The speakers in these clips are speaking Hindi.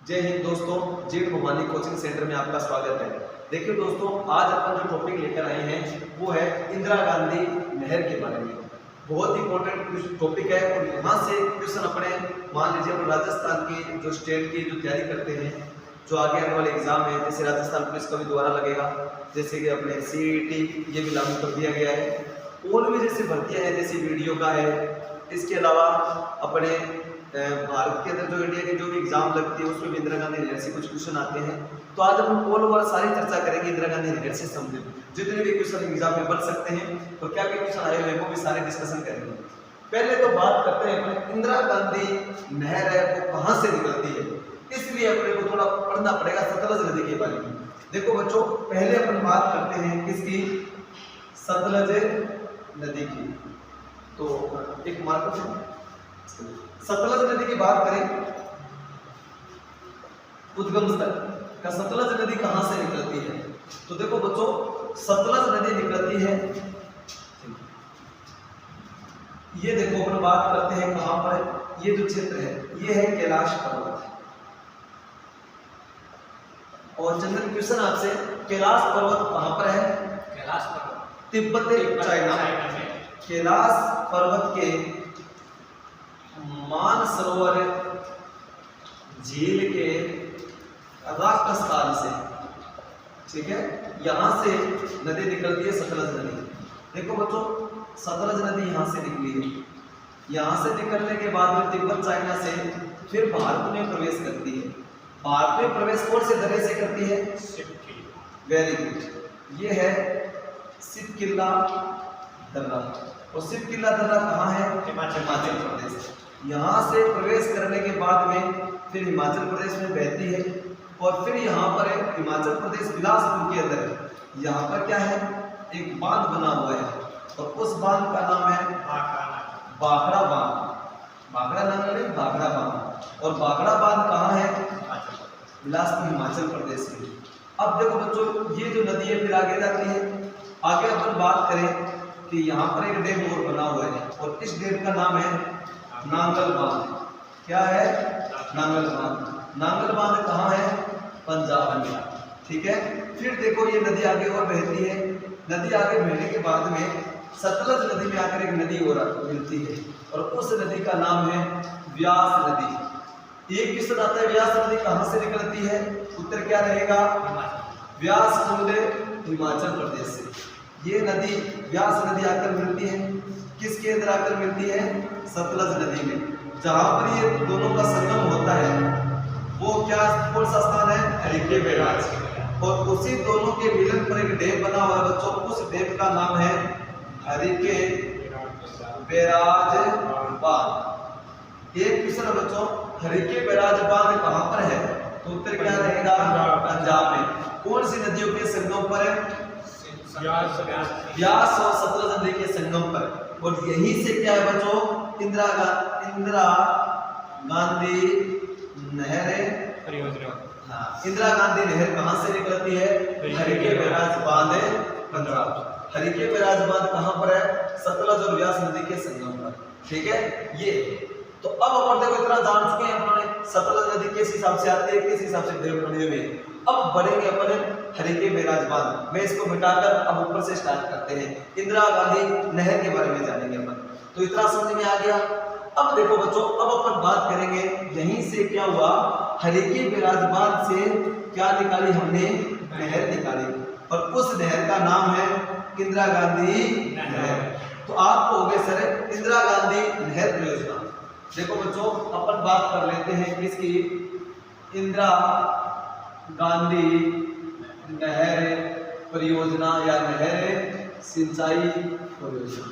जय हिंद दोस्तों, जीत भवानी कोचिंग सेंटर में आपका स्वागत है। देखिए दोस्तों, आज अपन जो टॉपिक लेकर आए हैं वो है इंदिरा गांधी नहर के बारे में। बहुत इंपॉर्टेंट टॉपिक है और यहाँ से क्वेश्चन अपने मान लीजिए अपन राजस्थान की जो स्टेट की जो तैयारी करते हैं, जो आगे आने वाले एग्जाम है, जैसे राजस्थान पुलिस का भी दोबारा लगेगा, जैसे कि अपने CET ये भी लागू कर दिया गया है। और भी जैसे भर्तियाँ हैं, जैसे वीडियो का है, इसके अलावा अपने भारत के अंदर जो इंडिया की जो भी एग्जाम लगती है उसमें भी इंदिरा गांधी नहर से कुछ क्वेश्चन आते हैं। तो आज हम ऑल ओवर सारी चर्चा करेंगे इंदिरा गांधी नहर से संबंधित जितने भी क्वेश्चन एग्जाम में बन सकते हैं, तो क्या क्या क्वेश्चन आए हुए हैं वो भी सारे डिस्कशन करेंगे। पहले तो बात करते हैं अपने इंदिरा गांधी नहर है वो कहाँ से निकलती है, इसलिए अपने को थोड़ा पढ़ना पड़ेगा सतलज नदी के बारे में। देखो बच्चों, पहले अपन बात करते हैं किसकी, सतलज नदी की। तो एक मार्कर है, सतलज नदी की बात करें, उद्गम स्थल का सतलज नदी कहां से निकलती है। तो देखो बच्चों, सतलज नदी निकलती है, ये देखो अपन बात करते हैं कहां पर, ये जो क्षेत्र है ये है कैलाश पर्वत। और जनरल क्वेश्चन आपसे, कैलाश पर्वत कहां पर है? कैलाश पर्वत तिब्बत चाइना में। कैलाश पर्वत के मानसरोवर झील के राक्षस्थान से, ठीक है, यहां से नदी निकलती है सतलज नदी। देखो बच्चों, सतलज नदी यहां से निकली है, यहां से निकलने के बाद में तिब्बत चाइना से फिर भारत में प्रवेश करती है। भारत में प्रवेश कौन से दर्रे से करती है? वेरी गुड, ये है सितकिल्ला दर्रा। और सितकिल्ला दर्रा कहाँ है? हिमाचल प्रदेश। यहाँ से प्रवेश करने के बाद में फिर हिमाचल प्रदेश में बहती है और फिर यहाँ पर है हिमाचल प्रदेश बिलासपुर के अंदर यहाँ पर क्या है, एक बांध बना हुआ है और उस बांध का नाम है भाखड़ा बांध। भाखड़ा नाम है, भाखड़ा बांध। और भाखड़ा बांध कहाँ है? बिलासपुर हिमाचल प्रदेश में। अब देखो बच्चों, ये जो नदी है फिर आगे जाती है। आगे अपन बात करें कि यहाँ पर एक डैम और बना हुआ है और इस डैम का नाम है नांगल बांध। क्या है? नांगल बांध। नांगल बांध कहाँ है? पंजाब में, ठीक है। फिर देखो ये नदी आगे और बहती है। नदी आगे बहने के बाद में सतलज नदी में आकर एक नदी और मिलती है और उस नदी का नाम है व्यास नदी। एक क्वेश्चन आता है, व्यास नदी कहाँ से निकलती है? उत्तर क्या रहेगा? व्यास कुंड हिमाचल प्रदेश से। ये नदी व्यास नदी आकर मिलती है, किसके अंदर आकर मिलती है? सतलज नदी में। जहां पर ये दोनों का संगम होता है वो क्या, कौन सा स्थान है? हरिके बैराज। और उसी दोनों के मिलन पर एक डैम बना हुआ है बच्चों, उस डैम का नाम है हरिके बैराज बांध। एक क्वेश्चन है बच्चों, हरिके बैराज बांध कहां पर है? तो उत्तर क्या रहेगा? पंजाब में। कौन सी नदियों के संगम पर है? व्यास और सतलज नदी के संगम पर। और यहीं से क्या है बच्चों, इंदिरा गांधी नहर परियोजना। हाँ, इंदिरा गांधी नहर कहां से निकलती है? हरिके बैराज बांध, पंजाब। हरिके बैराज बांध कहां पर है? सतलज और व्यास नदी के संगम पर, ठीक है। ये तो अब अपन देखो इतना जान चुके हैं अपने सतलज नदी किस हिसाब से आती है, किस हिसाब से डैम बने हुए। अब बढ़ेंगे अपन हरिके बैराज बांध। मैं इसको मिटाकर अब ऊपर से स्टार्ट करते हैं, इंदिरा गांधी नहर के बारे में जानेंगे अपन। तो इतना समझ में आ गया। अब देखो बच्चों, अब अपन बात करेंगे यहीं से क्या हुआ, हरिके बैराज बांध से क्या निकाली हमने? नहर निकाली और उस नहर का नाम है इंदिरा गांधी नहर। तो आपको हो गए सर इंदिरा गांधी नहर परियोजना। देखो बच्चों, अपन बात कर लेते हैं किसकी, इंदिरा गांधी नहर परियोजना या नहर सिंचाई परियोजना।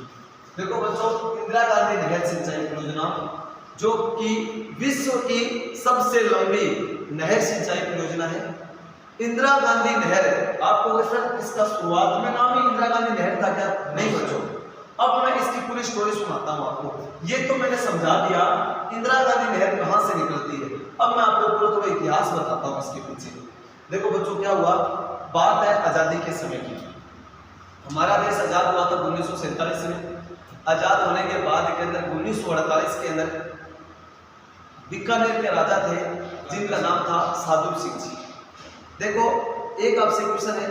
देखो बच्चों, इंदिरा गांधी नहर सिंचाई परियोजना जो कि विश्व की सबसे लंबी नहर सिंचाई परियोजना है। इंदिरा गांधी नहर, आपको सर इसका शुरुआत में नाम ही इंदिरा गांधी नहर था क्या? नहीं बच्चों, अब मैं इसकी पूरी स्टोरी सुनाता हूं आपको। ये तो मैंने समझा दिया इंदिरा गांधी नहर कहां से निकलती है। अब मैं आपको पूरा थोड़ा इतिहास बताता हूं इसके पीछे। देखो बच्चों, क्या हुआ, बात है आजादी के समय की। हमारा देश आजाद हुआ था 1947 में। आजाद होने के बाद के अंदर 1948 के अंदर बीकानेर के राजा थे जिनका नाम था साधु सिंह जी। देखो एक आपसे क्वेश्चन है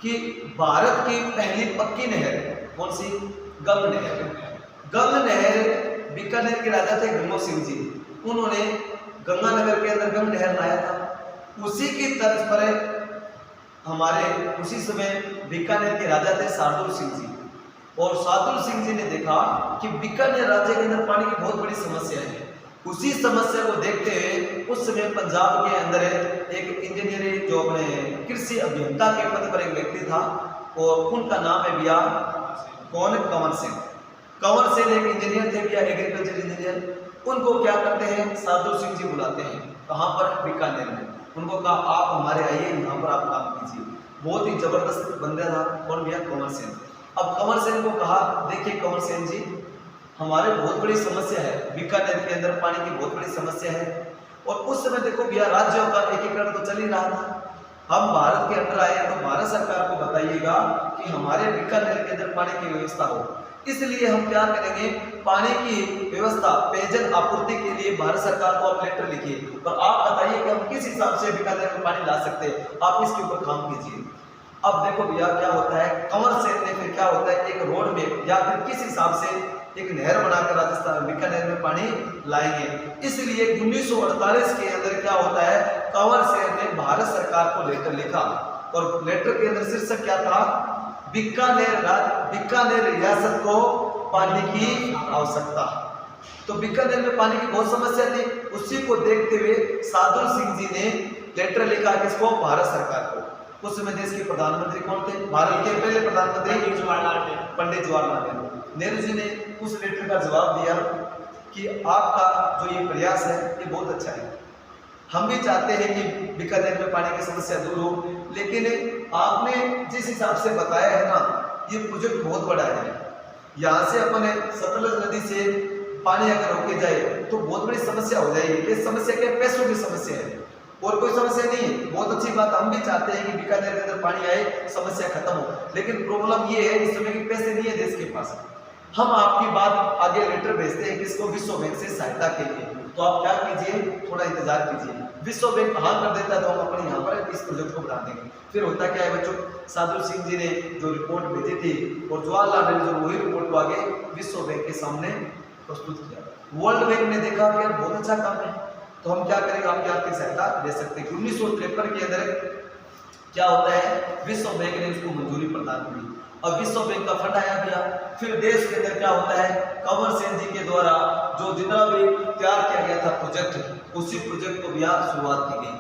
कि भारत की पहली पक्की नहर कौन सी? गंग नहर। गंग नहर बीकानेर के राजा थे गंगो सिंह जी, उन्होंने गंगानगर के अंदर गंग नहर लाया था। उसी की तर्ज पर हमारे उसी समय बीकानेर के राजा थे शार्दुल सिंह जी, और शार्दुल सिंह जी ने देखा कि बीकानेर राज्य के अंदर पानी की बहुत बड़ी समस्या है। उसी समस्या को देखते हुए उस समय पंजाब के अंदर एक इंजीनियरिंग जो अपने कृषि अभियंता के पद पर एक व्यक्ति था, और उनका नाम है भैया कौन? कंवर सिंह। कंवर सिंह एक इंजीनियर थे भैया, एग्रीकल्चर इंजीनियर। उनको क्या करते हैं, शार्दुल सिंह जी बुलाते हैं, कहाँ पर? बीकानेर में। उनको कहा आप हमारे आइए, यहाँ पर आप काम कीजिए। बहुत ही जबरदस्त बंदा था कौन भैया? कंवर सिंह। अब कंवर सिंह को कहा देखिए कंवर सिंह जी, हमारे बहुत बड़ी समस्या है, बीकानेर के अंदर पानी की बहुत बड़ी समस्या है। और उस समय देखो भैया राज्यों का एकीकरण तो चल ही रहा था, हम भारत के अंदर आए तो भारत सरकार को बताइएगा कि हमारे बीकानेर के अंदर पानी की व्यवस्था हो। इसलिए हम क्या करेंगे, पानी की व्यवस्था पेयजल आपूर्ति के लिए भारत सरकार को आप लेटर लिखिए और आप बताइए कि हम किस हिसाब से बीकानेर में पानी ला सकते हैं, आप इसके ऊपर काम कीजिए। अब देखो भैया क्या होता है, कंवर सिंह ने फिर क्या होता है, एक रोड में या फिर किस हिसाब से एक नहर बनाकर राजस्थान बीकानेर में पानी लाएंगे। इसलिए 1948 के अंदर क्या होता है, कंवर सिंह ने भारत सरकार को लेटर लिखा, और लेटर के अंदर शीर्षक क्या था, बीकानेर रियासत को पानी की आवश्यकता। तो बीकानेर में पानी की बहुत समस्या थी, उसी को देखते हुए शार्दुल सिंह जी ने लेटर लिखा किसको? भारत सरकार को। उस समय देश के प्रधानमंत्री कौन थे? भारत के पहले प्रधानमंत्री पंडित जवाहरलाल नेहरू। नेहरू जी ने उस लेटर का जवाब दिया कि आपका जो ये प्रयास है ये बहुत अच्छा है, हम भी चाहते हैं कि बीकानेर में पानी की समस्या दूर हो, लेकिन आपने जिस हिसाब से बताया है ना, ये प्रोजेक्ट बहुत बड़ा है। यहाँ से अपने सतलज नदी से पानी अगर रोके जाए तो बहुत बड़ी समस्या हो जाएगी। ये समस्या क्या? पैसों की समस्या है, और कोई समस्या नहीं है। बहुत अच्छी बात, हम भी चाहते हैं कि बीकानेर के अंदर पानी आए, समस्या खत्म हो, लेकिन प्रॉब्लम ये है इस समय कि पैसे नहीं है देश के पास। हम आपकी बात आगे लेटर भेजते हैं किसको? विश्व बैंक से सहायता के लिए। तो आप क्या कीजिए, थोड़ा इंतजार कीजिए, विश्व बैंक हाँ कर देता है तो हम अपने यहाँ पर इस प्रोजेक्ट को बढ़ा देंगे। फिर होता क्या है बच्चों, शार्दुल सिंह जी ने जो रिपोर्ट भेजी थी और जवाहरलाल नेहरू जो वही रिपोर्ट को आगे विश्व बैंक के सामने प्रस्तुत किया। वर्ल्ड बैंक ने देखा कि यार बहुत अच्छा काम है, तो हम क्या करेंगे, आपकी आर्थिक सहायता दे सकते हैं। 1953 के अंदर क्या होता है, विश्व बैंक ने उसको मंजूरी प्रदान की। अब विश्व बैंक का फंड आया गया। फिर देश के अंदर क्या होता है, कंवर सिंह जी के द्वारा जो जितना भी तैयार किया गया था प्रोजेक्ट, उसी प्रोजेक्ट को भी शुरुआत की गई।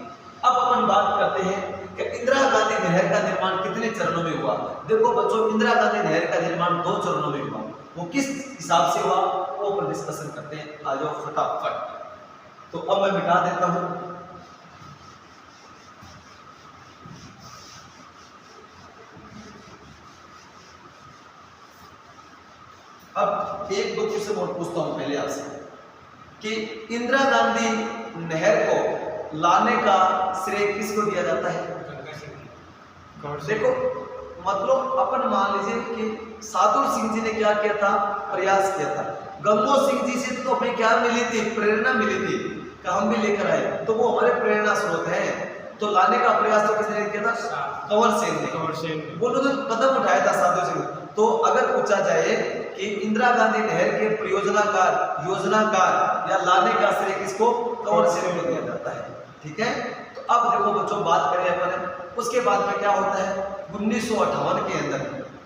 अब अपन बात करते हैं कि इंदिरा गांधी नहर का निर्माण कितने चरणों में हुआ। देखो बच्चों, इंदिरा गांधी नहर का निर्माण 2 चरणों में हुआ। वो किस हिसाब से हुआ वो अपन डिस्कशन करते हैं, आ जाओ फटाफट। तो अब मैं मिटा देता हूं। अब 1-2 क्वेश्चन और पूछता हूं पहले आपसे कि इंदिरा गांधी नहर को लाने का श्रेय किसको दिया जाता है? देखो मतलब अपन मान लीजिए कि शार्दुल सिंह जी ने क्या किया था, प्रयास किया था। गंगो सिंह जी से तो हमें क्या मिली थी, प्रेरणा मिली थी कि हम भी लेकर आए, तो वो हमारे प्रेरणा स्रोत हैं। तो लाने का प्रयास तो किसने किया था? कंवर सिंह ने। वो लोग कदम उठाया था शार्दुल सिंह। तो अगर पूछा जाए कि इंदिरा गांधी नहर के परियोजनाकार, योजनाकार या लाने का श्रेय किसको? कंवर सिंह को दिया जाता है। ठीक है, तो अब देखो बच्चों बात करें अपन, उसके बाद में क्या होता है, 1958 के अंदर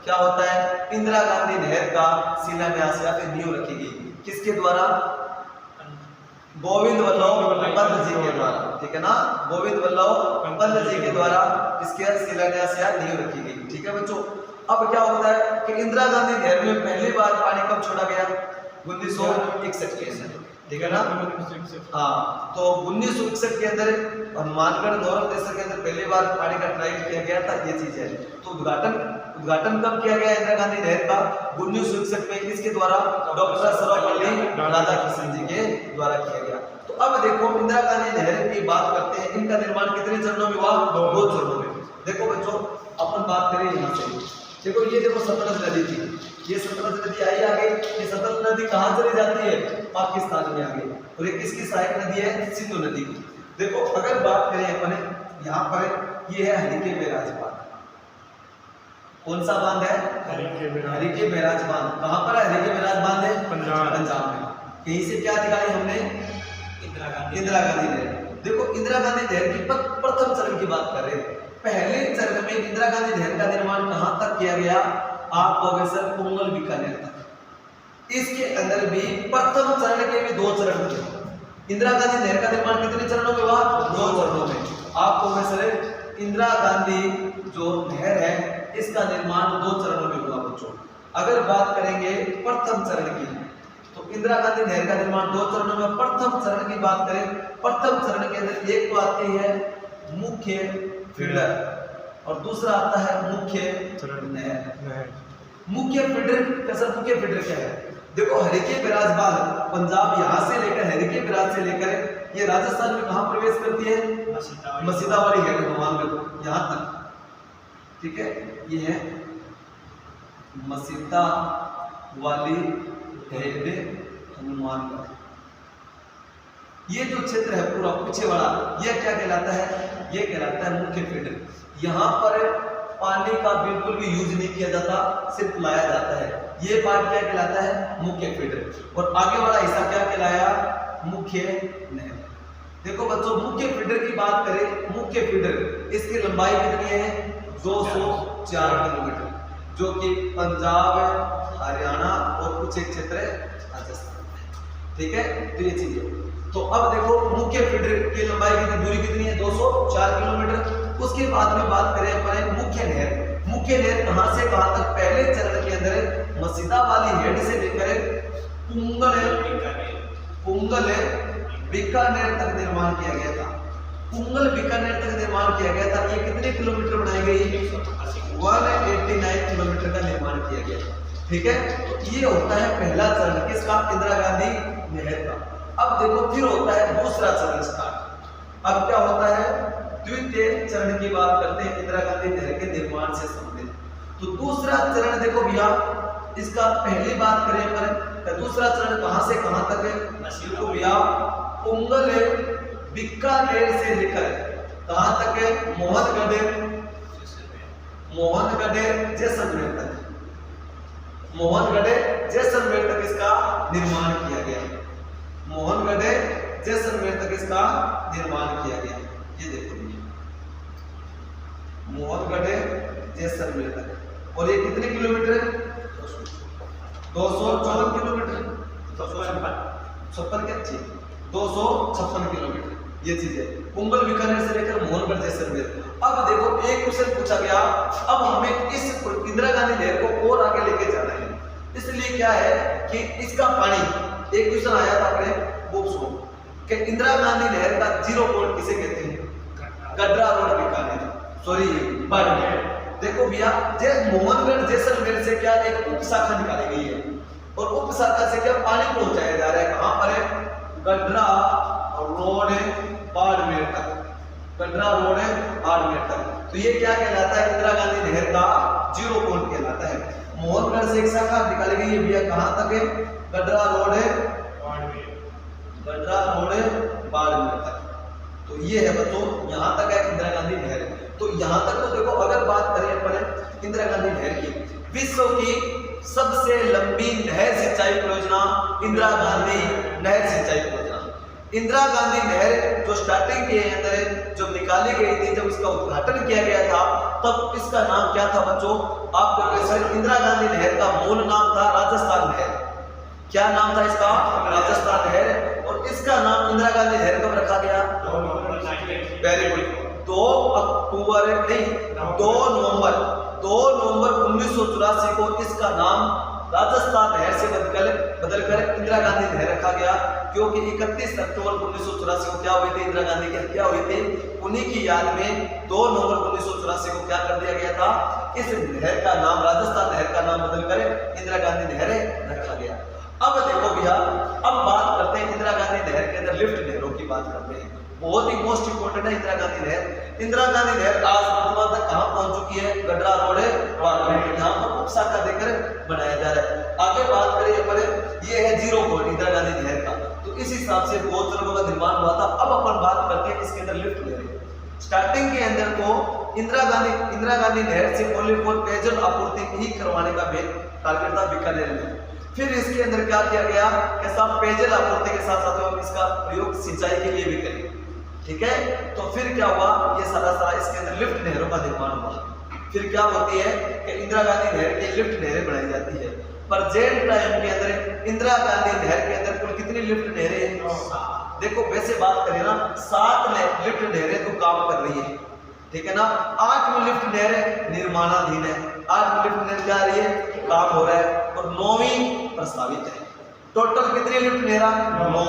क्या होता है, इंदिरा गांधी नहर का शिलान्यास या फिर नींव रखी गई। किसके द्वारा? गोविंद वल्लभ पंत जी के द्वारा। ठीक है ना, गोविंद वल्लभ पंत जी के द्वारा इसके शिलान्यास या नींव रखी गई। ठीक है बच्चों, अब क्या होता है कि इंदिरा गांधी नहर में पहली बार पानी कब छोड़ा गया? 1961 के अंदर। ठीक है ना, हाँ। तो 1961 के अंदर हनुमानगढ़ नौरव देशर के अंदर पहली बार पानी का ट्रायल किया गया था। ये चीज है। तो उद्घाटन कब किया गया इंदिरा गांधी नहर का? 1961 में। किसके द्वारा? डॉक्टर सर्वपल्ली राधाकृष्णन जी के द्वारा किया गया। तो अब देखो इंदिरा गांधी नहर की बात करते हैं, इनका निर्माण कितने चरणों में हुआ? 2 चरणों में। देखो बच्चों अपन बात करें यहाँ से, देखो ये देखो सतलज नदी थी, ये सतलज नदी आई आगे, ये सतलज नदी कहाँ चली जाती है? पाकिस्तान में आगे। और ये किसकी सहायक नदी है? सिंधु नदी की। देखो अगर बात करें अपने यहाँ पर, ये है हरिके बैराज बांध। कौन सा बांध है? हरिके बैराज बांध। कहाँ पर है हरिके बैराज बांध? है पंजाब में। कहीं से क्या निकाली हमने? इंदिरा गांधी नहर। देखो इंदिरा गांधी नहर की प्रथम चरण की बात कर रहे हैं। पहले चरण में इंदिरा गांधी नहर का निर्माण कहां तक किया गया? आपको सर पुंगल बीकानेर तक। इसके अंदर भी प्रथम चरण के भी 2 चरण थे। इंदिरा गांधी नहर का निर्माण कितने चरणों में हुआ? 2 चरणों में। आपको सर इंदिरा गांधी जो नहर है इसका निर्माण 2 चरणों में हुआ बच्चों। अगर बात करेंगे प्रथम चरण की, तो इंदिरा गांधी नहर का निर्माण 2 चरणों में। प्रथम चरण की बात करें, प्रथम चरण के अंदर एक तो आती है मुख्य फीडर और दूसरा आता है मुख्य नहर। मुख्य फीडर कैसा? मुख्य फीडर क्या है? देखो हरिके बैराज बांध पंजाब यहां से लेकर हरिके बैराज से लेकर ये राजस्थान में कहां प्रवेश करती है? मसीदा वाली हेड हनुमानगढ़ यहां तक, ठीक है। ये है मसीदा वाली हेड हनुमानगढ़। ये जो क्षेत्र है पूरा पीछे वाला, ये क्या कहलाता है? ये कहलाता है मुख्य फीडर। यहाँ पर पानी का बिल्कुल भी यूज नहीं किया जाता, सिर्फ लाया जाता है। ये पार्ट क्या कहलाता है? मुख्य फीडर। और आगे वाला हिस्सा क्या कहलाया? मुख्य नहर। देखो बच्चों मुख्य फीडर की बात करें, मुख्य फीडर इसकी लंबाई कितनी है? 204 किलोमीटर, जो कि पंजाब, हरियाणा और कुछ एक क्षेत्र राजस्थान, ठीक है। तो ये चीज है। तो अब देखो मुख्य फीडर की लंबाई की दूरी कितनी है? 204 किलोमीटर। उसके बाद में बात करें अपन मुख्य नहर। मुख्य नहर कहां से कहां तक? पहले चरण के अंदर मसीदा वाली हेड से लेकर पुंगल बीकानेर तक निर्माण किया गया था। पुंगल बीकानेर तक निर्माण किया गया था। ये कितने किलोमीटर बनाई गई? 189 किलोमीटर का निर्माण किया गया, ठीक है। तो ये होता है पहला चरण किसका? इंदिरा गांधी नहर का। अब देखो फिर होता है दूसरा चरण स्टार्ट। अब क्या होता है? द्वितीय चरण की बात करते हैं इंदिरा गांधी नहर के निर्माण से संबंधित। तो दूसरा चरण देखो भैया, इसका पहली बात करें पर दूसरा चरण कहां से कहां तक है? देखो भैया पुंगल बीकानेर से लेकर कहां तक है? मोहनगढ़ जैसलमेर तक। मोहनगढ़ जैसलमेर तक इसका निर्माण किया गया। मोहनगढ़ जैसलमेर तक इसका निर्माण किया गया। ये देखो मोहनगढ़ जैसलमेर तक। और ये कितने किलोमीटर है? 254 किलोमीटर, 56 क्या अच्छी 256 किलोमीटर। ये चीज है पुंगल बीकानेर से लेकर मोहनगढ़ जैसलमेर। अब देखो एक क्वेश्चन पूछा गया, अब हमें इस इंदिरा गांधी नहर को और आगे लेके जाना है। इसलिए क्या है कि इसका पानी, एक क्वेश्चन आया था अपने बुक्स में कि इंदिरा गांधी नहर का 0 पॉइंट किसे कहते हैं? गड्रा रोड बीकानेर, सॉरी बाड़मेर। देखो भैया मोहनगढ़ जैसलमेर से क्या एक उप शाखा निकाली गई है और उप शाखा से क्या पानी पहुंचाया जा रहा है? कहां पर है? गड्रा रोड बाड़मेर तक। गड्रा रोड बाड़मेर तक। तो ये क्या कहलाता है? इंदिरा गांधी नहर का 0 पॉइंट कहलाता है। मोहनगढ़ से एक शाखा निकाली गई है भैया, कहां तक है? गड्रा रोड बाड़मेर तक। तो ये है बच्चों, यहां तक है इंदिरा गांधी नहर। तो यहां तक तो देखो अगर बात करें अपन इंदिरा गांधी नहर की, विश्व की सबसे लंबी नहर सिंचाई परियोजना इंदिरा गांधी नहर सिंचाई परियोजना। इंदिरा गांधी नहर जो स्टार्टिंग के अंदर जब निकाली गई थी, जब इसका उद्घाटन किया गया था, तब इसका नाम क्या था बच्चों? आपको इंदिरा गांधी नहर का मूल नाम था राजस्थान नहर। क्या नाम था इसका? राजस्थान नहर। और इसका नाम इंदिरा गांधी नहर कब रखा गया? 2 नवंबर 1984 को इसका नाम राजस्थान नहर से बदलकर इंदिरा गांधी नहर रखा गया, क्योंकि 31 अक्टूबर 1984 को क्या हुई थी? इंदिरा गांधी की हत्या हुई थी। उन्हीं की याद में 2 नवंबर 1984 को क्या कर दिया गया था? इस नहर का नाम, राजस्थान नहर का नाम बदलकर इंदिरा गांधी नहर रखा गया। अब देखो भैया, अब बात करते हैं इंदिरा गांधी नहर के अंदर लिफ्ट नहरों की बात करते हैं। बहुत ही मोस्ट इंपोर्टेंट है इंदिरा गांधी नहर। इंदिरा गांधी नहर आज वर्तमान तक कहां पहुंच चुकी है? गडरा रोड है यहां पर उप शाखा देकर बनाया जा रहा है। आगे बात करें पर ये है 0 पॉइंट इंदिरा गांधी नहर का, तो इस हिसाब से बहुत सड़कों का निर्माण हुआ था। अब अपन बात करते हैं इसके अंदर लिफ्ट नहर। स्टार्टिंग के अंदर को इंदिरा गांधी नहर से ओनली फॉर पेयजल आपूर्ति ही करवाने का टारगेट था बीकानेर में। फिर इसके अंदर क्या किया गया कि साहब पेयजल आपूर्ति के साथ साथ हम इसका प्रयोग सिंचाई के लिए भी करें, ठीक है। तो फिर क्या हुआ, ये सारा इसके अंदर लिफ्ट नहरों का निर्माण हुआ। फिर क्या होती है कि इंदिरा गांधी नहर की लिफ्ट नहरें बनाई जाती है। प्रेजेंट टाइम के अंदर इंदिरा गांधी नहर के अंदर कुल कितनी लिफ्ट नहरें हैं? देखो वैसे बात करें ना 7 लिफ्ट नहरें तो काम कर रही है, ठीक है ना। 8वीं लिफ्ट नहर निर्माणाधीन है, 8वीं लिफ्ट नहर क्या रही है, काम हो रहा है, और 9वीं प्रस्तावित है। टोटल कितनी लिफ्ट नहरा? 9।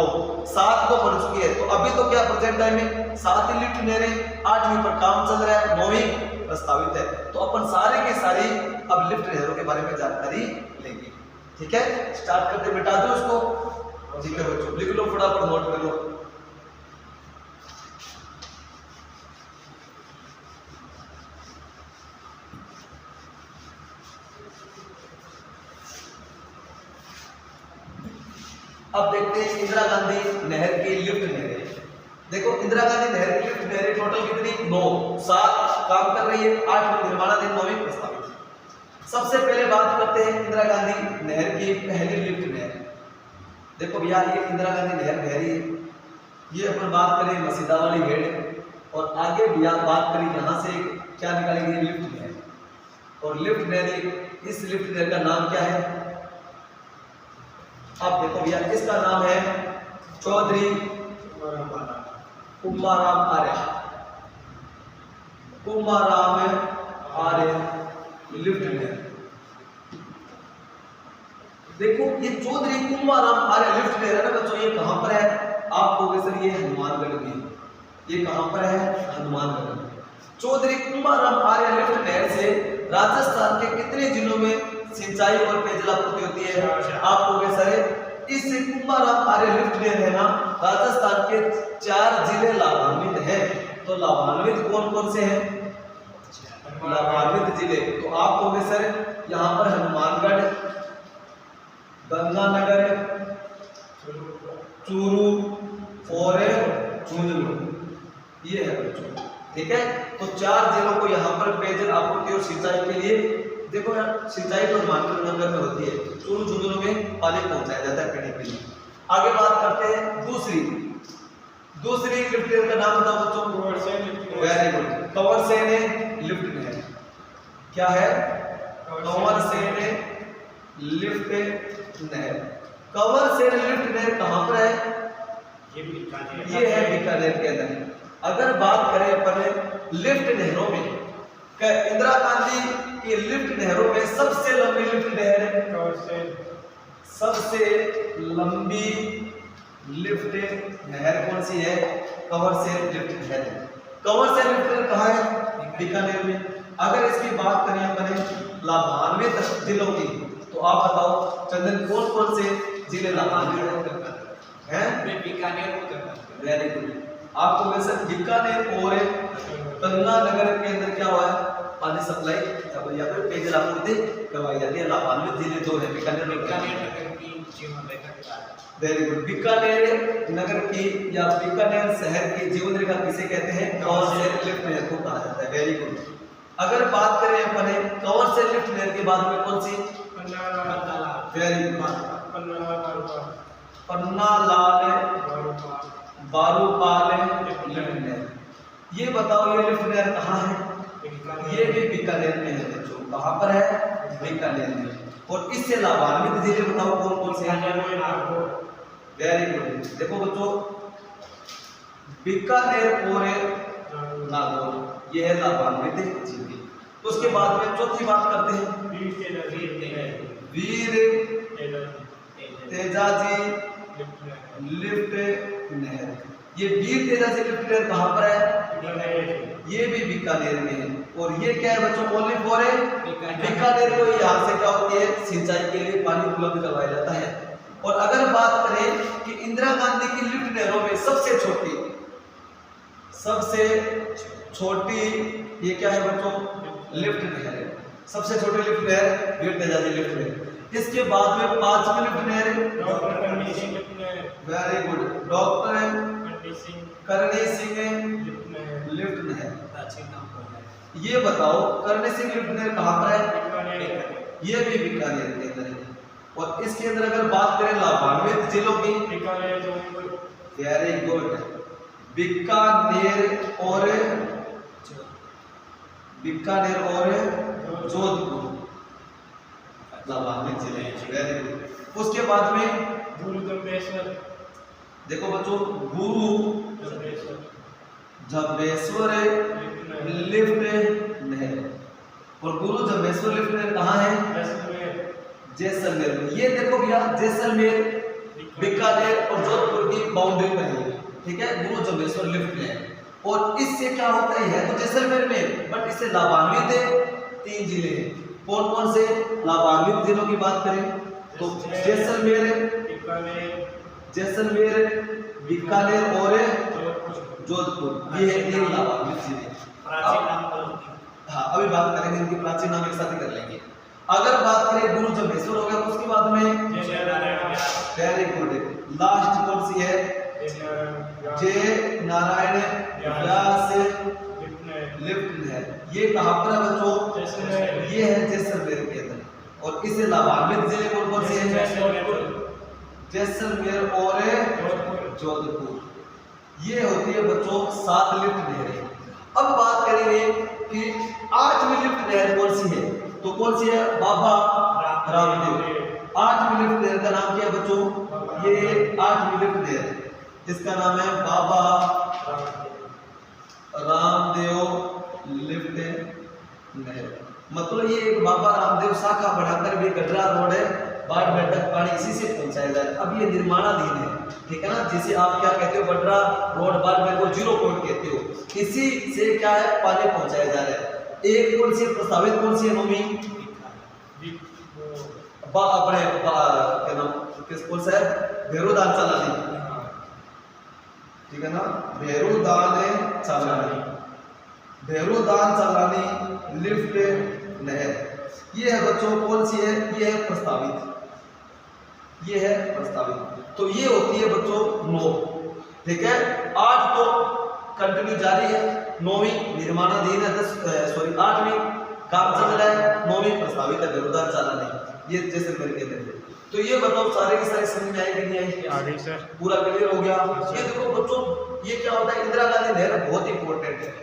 7 तो बन चुकी है, तो अभी तो क्या प्रेजेंट टाइम में 7 ही लिफ्ट नहरें, 8वीं पर काम चल रहा है, 9वीं प्रस्तावित है। तो अपन सारे के सारी अब लिफ्ट नहरों के बारे में जानकारी लेंगे, ठीक है। स्टार्ट करते, मिटा दो इसको, ठीक है बच्चों, लिख लो फटाफट, नोट कर लो। अब देखते हैं इंदिरा गांधी नहर की लिफ्ट नहरें। देखो इंदिरा गांधी नहर की लिफ्ट नहरें टोटल कितनी? 9। 7 काम कर रही है, 8 निर्माणाधीन, 9वीं प्रस्तावित। सबसे पहले बात करते हैं इंदिरा गांधी नहर की पहली लिफ्ट नहर। देखो भैया ये इंदिरा गांधी नहर बह रही है, ये अपन बात करें मसीदा वाली हेड, और आगे भैया बात करें यहाँ से क्या निकालेंगे, लिफ्ट नहर। और लिफ्ट नहर, इस लिफ्ट नहर का नाम क्या है? अब देखो भैया इसका नाम है चौधरी कुमाराम आर्य, कुमाराम आर्य लिफ्ट नहर। देखो ये चौधरी कुमाराम आर्य लिफ्ट नहर है ना बच्चों, ये कहां पर है? आप कहोगे सर ये हनुमानगढ़ में, ये कहां पर है? हनुमानगढ़ में। चौधरी कुमाराम आर्य लिफ्ट नहर से राजस्थान के कितने जिलों में सिंचाई और पेयजल आपूर्ति होती है? आप कहोगे सर इस कुमाराम आर्य लिफ्ट नहर है ना, राजस्थान के 4 जिले लाभान्वित है। तो लाभान्वित कौन कौन से हैं? लाभान्वित जिले, तो आप कहोगे सर यहाँ पर हनुमानगढ़, गंगानगर, चूरू और झुंझुनू, ये है बच्चों, ठीक है। तो 4 जिलों को यहाँ पर पेयजल आपूर्ति और सिंचाई के लिए, देखो यार सिंचाई तो हनुमानगढ़ में होती है, चूरू झुंझुनू में पानी पहुंचाया जाता है पीने के लिए। आगे बात करते हैं दूसरी लिफ्ट नहर का नाम बताओ बच्चों। Very good, Kanwar Sen lift नहर। क्या है? कंवर सेन लिफ्ट नहर। कंवर सेन लिफ्ट नहर कहां पर है? ये है बीकानेर के अंदर। अगर बात करें अपन लिफ्ट नहरों में, इंदिरा गांधी की लिफ्ट नहरों में सबसे लंबी लिफ्ट नहर है, सबसे लंबी लिफ्ट नहर कौन सी है? कंवर सेन लिफ्ट नहर है। कंवर सेन लिफ्ट नहर कहाँ है? बीकानेर में। अगर इसकी बात करें अपन लाभान्वित जिलों की, तो आप बताओ चंदन कौन कौन से जिले लाभान्वित हैं? Bikaner, very good. आपको वैसे बीकानेर और गंगानगर के अंदर क्या हुआ है? पानी सप्लाई या फिर पेयजल आपूर्ति करवाई जाती है। लाभान्वित जिले 2 है, बीकानेर वेरी गुड। बीकानेर नगर की या बीकानेर शहर की जीवन रेखा किसे कहते हैं? कंवर सेन लिफ्ट नहर को कहा जाता है। Very good. अगर बात करें अपन कंवर सेन लिफ्ट नहर के बाद में कौन सी? Very good, Pannalal Barupal lift नहर। ये बताओ ये लिफ्ट नहर कहाँ है? ये भी बीकानेर में है बच्चों। कहाँ पर है? बीकानेर में। और इससे लाभान्वित जिले बताओ कौन कौन से हैं? Very good. देखो बच्चों बीकानेर और नागौर, ये है लाभान्वित जिले। तो उसके बाद में चौथी बात करते हैं वीर तेजाजी लिफ्ट नहर। ये वीर तेजाजी लिफ्ट नहर कहाँ पर है? ये भी बीकानेर में है। और ये क्या है बच्चों? ओनली फॉर बीकानेर को यहाँ से क्या होती है? सिंचाई के लिए पानी उपलब्ध करवाया जाता है। और अगर बात करें कि इंदिरा गांधी की लिफ्ट नहरों में सबसे छोटी सबसे छोटी ये क्या है बच्चों, लिफ्ट नहर है। सबसे छोटी लिफ्ट नहर वीर तेजाजी लिफ्ट नहर। इसके बाद में 5वीं लिफ्ट नहर, very good, doctor Karni Singh lift नहर। ये बताओ करणी सिंह लिफ्ट नहर कहाँ पर है? ये भी बीकानेर के अंदर है। और इसके अंदर अगर बात करें लाभान्वित जिलों की, वेरी गुड, बीकानेर और जोधपुर लाभान्वित जिले, वेरी गुड। उसके बाद में गुरु जम्बेश्वर, देखो बच्चों, गुरु जम्बेश्वर लिफ्ट नहर। और गुरु जम्बेश्वर लिफ्ट नहर कहाँ है? जैसलमेर। ये देखो भैया, जैसलमेर, बीकानेर और जोधपुर की बाउंड्री पर है, ठीक है, गुरु जम्बेश्वर लिफ्ट नहर। और इससे क्या होता है तो जैसलमेर में, बट इससे लाभान्वित 3 जिले हैं। कौन कौन से लाभान्वित जिलों की बात करें तो जैसलमेर, बीकानेर और जोधपुर, ये है 3 लाभान्वित जिले। हाँ, अभी बात करेंगे इनके प्राचीन नाम एक साथ ही कर लेंगे। अगर बात करें गुरु जम्बेश्वर हो गया, उसके बाद में वेरी गुड, लास्ट कौन सी है? जय नारायण व्यास लिफ्ट नहर। ये कहाँ पर है बच्चों? ये है जैसलमेर के अंदर। और इससे लाभान्वित जिले कौन कौन से हैं? जैसलमेर और जोधपुर। ये होती है बच्चों 7 लिफ्ट नहरें। अब बात करेंगे कि 8वीं लिफ्ट नहर कौन सी है, तो कौन सी है? बाबा रामदेव। 8वीं लिफ्ट नहर का नाम क्या है बच्चों? ये 8वीं लिफ्ट नहर, इसका नाम है बाबा रामदेव लिफ्ट नहर। मतलब ये एक बाबा रामदेव शाखा बढ़ाकर भी गडरा रोड है, बाढ़ तक पानी इसी से पहुंचाया जाए। अब ये निर्माणाधीन है, ठीक है ना, जिसे आप क्या कहते हो, बडरा रोड बाढ़ को 0 पॉइंट कहते हो, इसी से क्या है पानी पहुंचाया जा रहा है। एक कौन सी प्रस्तावित कौन सी है नौवीं? अपने क्या नाम किस कौन सा है? भैरोदान चालानी, ठीक है ना, भैरोदान चालानी लिफ्ट नहर। ये है बच्चों कौन सी है? ये है प्रस्तावित, ये है प्रस्तावित। तो ये होती है बच्चों 9, ठीक है। 8 तो कंटिन्यू जारी है, 9वीं निर्माणाधीन है, 8वीं काम चल रहा है, 9वीं प्रस्तावित है भैरोदान चालानी, ये जैसलमेर के अंदर। तो ये बताओ सारे की सारी समझ में आई कि नहीं आई? आ गई सर, पूरा क्लियर हो गया। ये देखो बच्चों, ये क्या होता है, इंदिरा गांधी नहर बहुत इंपॉर्टेंट है।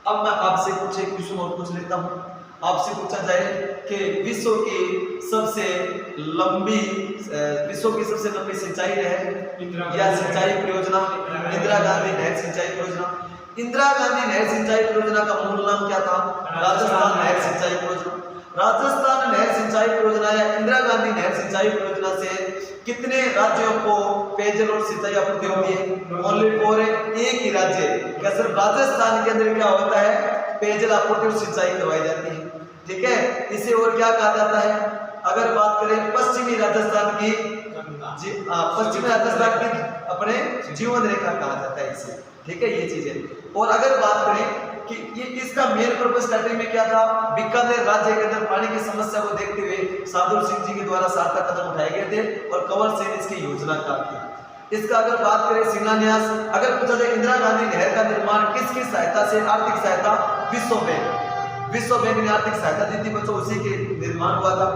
अब मैं आपसे कुछ एक क्वेश्चन और पूछ लेता हूँ। आपसे पूछा जाए कि विश्व की सबसे लंबी सिंचाई नहर या सिंचाई परियोजना, इंदिरा गांधी नहर सिंचाई परियोजना। इंदिरा गांधी नहर सिंचाई परियोजना का मूल नाम क्या था? राजस्थान नहर सिंचाई परियोजना। राजस्थान नहर सिंचाई परियोजना या इंदिरा गांधी नहर सिंचाई परियोजना से कितने राज्यों को पेयजल और सिंचाई आपूर्ति होती है? ओनली फॉर एक ही राज्य, क्या सिर्फ राजस्थान के अंदर क्या होता है? पेयजल आपूर्ति और सिंचाई करवाई जाती है, ठीक है। इसे और क्या कहा जाता है? अगर बात करें पश्चिमी राजस्थान की, पश्चिमी राजस्थान की अपने जीवन रेखा कहा जाता है इसे, ठीक है, ये चीजें। और अगर बात करें कि ये इसका मेन पर्पस स्टार्टिंग में क्या था? बीकानेर राज्य के अंदर पानी की समस्या को देखते हुए साधु सिंह जी के द्वारा सार्थक कदम उठाए गए थे और कंवर सेन इसकी योजनाकार थे। इसका अगर बात करें शिलान्यास, अगर पूछा जाए इंदिरा गांधी नहर का निर्माण किसकी सहायता से? आर्थिक सहायता, विश्व बैंक ने आर्थिक सहायता दी थी बच्चों, उसी के निर्माण हुआ था।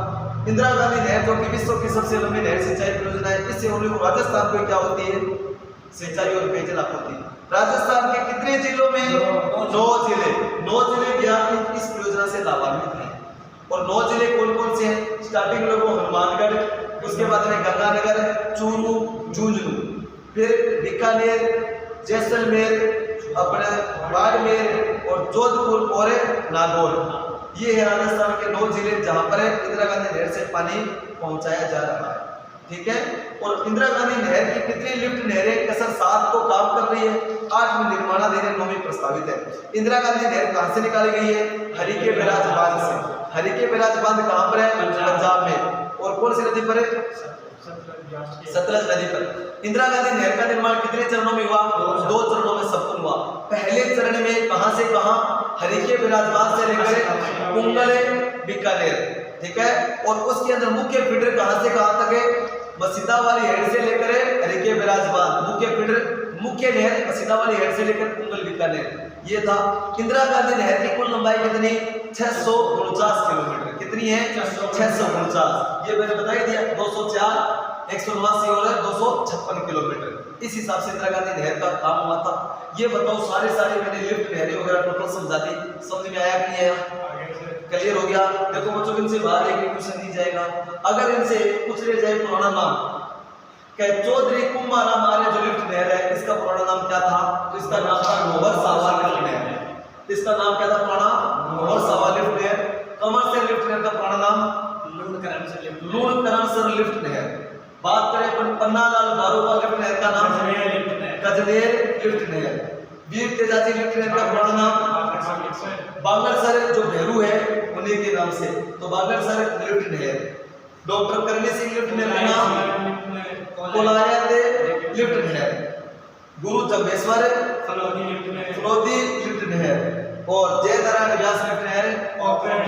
इंदिरा गांधी नहर जो कि विश्व की सबसे लंबी नहर सिंचाई परियोजना है, इससे राजस्थान को क्या होती है? सिंचाई और पेयजल आपूर्ति। राजस्थान के कितने जिलों में? 9 जिले। 9 जिले बिहार की इस परियोजना से लाभान्वित हैं। और 9 जिले कौन कौन से हैं? स्टार्टिंग में हनुमानगढ़, उसके बाद में गंगानगर, चूरू, झुंझुनू, फिर बीकानेर, जैसलमेर, अपने बाड़मेर और जोधपुर और नागौर। ये है राजस्थान के 9 जिले जहां पर इंदिरा गांधी नहर से पानी पहुंचाया जा रहा है, ठीक है। और इंदिरा गांधी नहर की कितनी लिफ्ट नहरें? कसर 7 को काम कर रही है, 8 में निर्माणाधीन है, 9 प्रस्तावित है। इंदिरा गांधी नहर कहां से निकाली गई है? हरिके बैराज बांध से। हरिके बैराज बांध कहां पर है? पंजाब में। और कौन सी नदी पर है? सतलज नदी पर। इंदिरा गांधी नहर का निर्माण कितने चरणों में हुआ? 2 चरणों में संपन्न हुआ। पहले चरण में कहां से कहां? हरिके विराजमान से लेकर कुंगले बीकानेर, ठीक है। और उसके अंदर मुख्य फीडर कहां से कहां तक है? मसीदा वाली हेड से लेकर हरिके विराजमान, मुख्य फीडर मुख्य नहर मसीदा वाली हेड से लेकर कुंगल बीकानेर, ये था। इंदिरा गांधी नहर की कुल लंबाई कितनी? 649 किलोमीटर। कितनी है? 649। ये मैंने बता ही दिया। 204 189 और 256 किलोमीटर। इस हिसाब से इंदिरा गांधी नहर का काम हुआ था। ये बताओ सारे मैंने लिफ्ट नहरें वगैरह टोटल समझा दी। समझ में आया कि नहीं आया? क्लियर हो गया? देखो बच्चों, इनसे बाहर एक क्वेश्चन नहीं जाएगा। अगर इनसे पूछ ले जाए पुराना नाम, चौधरी कुंभाराम आर्य जो लिफ्ट नहर है, इसका पुराना नाम क्या था? तो इसका नाम था नोवर सावा लिफ्ट नहर। इसका नाम क्या था पुराना? नोवर सावा लिफ्ट नहर। कमर्शियल लिफ्ट नहर का पुराना नाम लूणकरणसर लिफ्ट नहर। बात करें अपन पन्नालाल बारोपा लिफ्ट नहर का नाम कजनेर लिफ्ट नहर। वीर तेजाजी लिफ्ट नहर का पुराना नाम बांगरसर, जो भेरू है उन्हीं के नाम से, तो बांगरसर लिफ्ट नहर। डॉक्टर करणी सिंह लिफ्ट नहर का नाम कोलायत लिफ्ट नहर। गुरु जम्भेश्वर फलोदी लिफ्ट नहर और जयनारायण व्यास लिफ्ट नहर पोखरण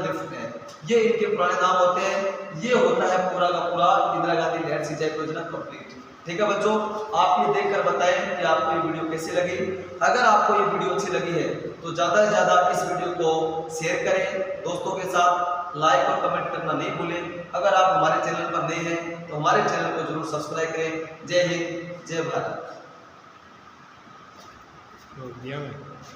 लिफ्ट नहर। ये इनके पुराने नाम होते हैं। ये होता है पूरा का पूरा इंदिरा गांधी नहर सिंचाई परियोजना कंप्लीट। ठीक है बच्चों, आप ये देखकर बताएं कि आपको ये वीडियो कैसी लगी। अगर आपको ये वीडियो अच्छी लगी है तो ज़्यादा से ज़्यादा इस वीडियो को शेयर करें दोस्तों के साथ। लाइक और कमेंट करना नहीं भूलें। अगर आप हमारे चैनल पर नए हैं तो हमारे चैनल को जरूर सब्सक्राइब करें। जय हिंद, जय भारत।